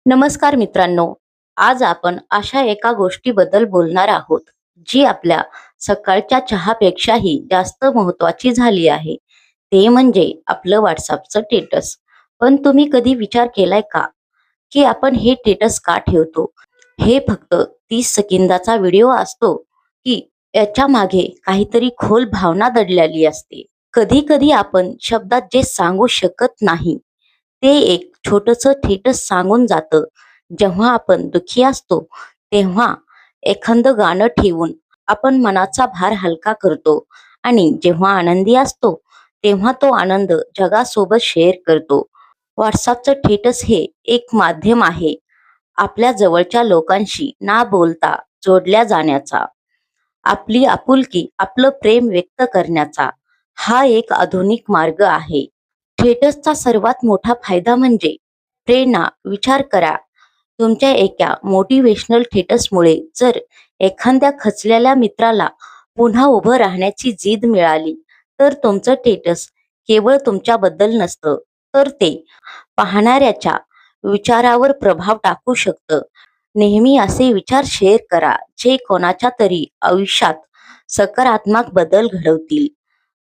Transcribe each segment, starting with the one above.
नमस्कार मित्रांनो. आज आपण अशा एका गोष्टीबद्दल बोलणार आहोत, जी आपल्या सकाळच्या चहापेक्षाही जास्त महत्त्वाची झाली आहे. ते म्हणजे आपलं WhatsAppचं स्टेटस. पण तुम्ही कधी विचार केलाय का, की आपण हे स्टेटस का ठेवतो? हे फक्त 30 सेकंदाचा व्हिडिओ असतो, की याच्या मागे काहीतरी खोल भावना दडलेली असते? कधी-कधी आपण शब्दात जे सांगू शकत नाही, ते एक छोटंसं स्टेटस सांगून जातं. जेव्हा आपण दुःखी असतो, तेव्हा एखादं गाणं ठेवून आपण मनाचा भार हलका करतो आणि जेव्हा आनंदी असतो, तेव्हा तो आनंद जगासोबत शेअर करतो. WhatsAppचं स्टेटस हे एक माध्यम आहे आपल्या जवळच्या लोकांशी ना बोलता जोडल्या जाण्याचा. आपली आपुलकी, आपलं प्रेम व्यक्त करण्याचा हा एक आधुनिक मार्ग आहे. थिएटर्सचा सर्वात मोठा फायदा म्हणजे प्रेरणा. विचार करा, तुमच्या एका मोटिवेशनल थिएटर्समुळे जर एखाद्या खचलेल्या मित्राला पुन्हा उभं राहण्याची जिद्द मिळाली, तर तुमचं थिएटर्स केवळ तुमच्याबद्दल नसतं, तर ते पाहणाऱ्याच्या विचारावर प्रभाव टाकू शकतं. नेहमी असे विचार शेअर करा जे कोणाच्या तरी आयुष्यात सकारात्मक बदल घडवतील.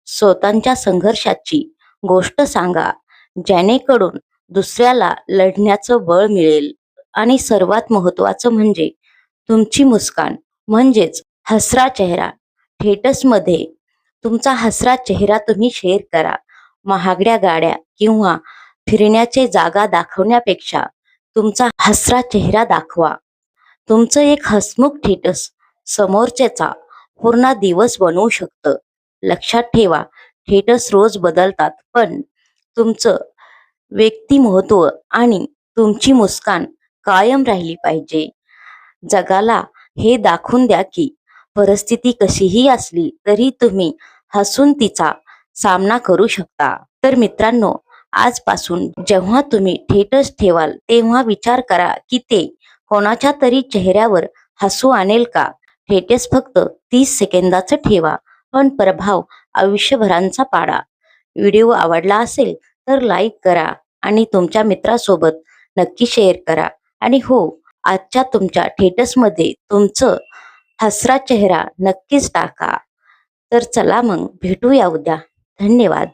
स्वतःच्या संघर्षाची गोष्ट सांगा, जेणेकरून दुसऱ्याला लढण्याचं बळ मिळेल. आणि सर्वात महत्त्वाचं म्हणजे तुमची मुस्कान म्हणजेच हसरा चेहरा. थिएटर्समध्ये तुमचा हसरा चेहरा तुम्ही शेअर करा. महागड्या गाड्या किंवा फिरण्याचे जागा दाखवण्यापेक्षा तुमचा हसरा चेहरा दाखवा. तुमचं एक हसमुख थिएटर्स समोरच्याचा पूर्ण दिवस बनवू शकतं. लक्षात ठेवा, थिएटर्स रोज बदलतात, पण तुमचं व्यक्तिमत्व आणि तुमची मुस्कान कायम राहिली पाहिजे. जगाला हे दाखवून द्या की परिस्थिती कशीही असली तरी तुम्ही हसून तिचा सामना करू शकता. तर मित्रांनो, आजपासून जेव्हा तुम्ही थिएटर्स ठेवाल, तेव्हा विचार करा की ते कोणाच्या तरी चेहऱ्यावर हसू आणेल का? थिएटर्स फक्त 30 सेकंदाचं ठेवा, पण प्रभाव आयुष्यभरांचा पाडा. व्हिडिओ आवडला असेल तर लाईक करा आणि तुमच्या मित्रासोबत नक्की शेअर करा. आणि हो, आजच्या तुमच्या स्टेटसमध्ये तुमचं हसरा चेहरा नक्कीच टाका. तर चला मग भेटूया उद्या. धन्यवाद.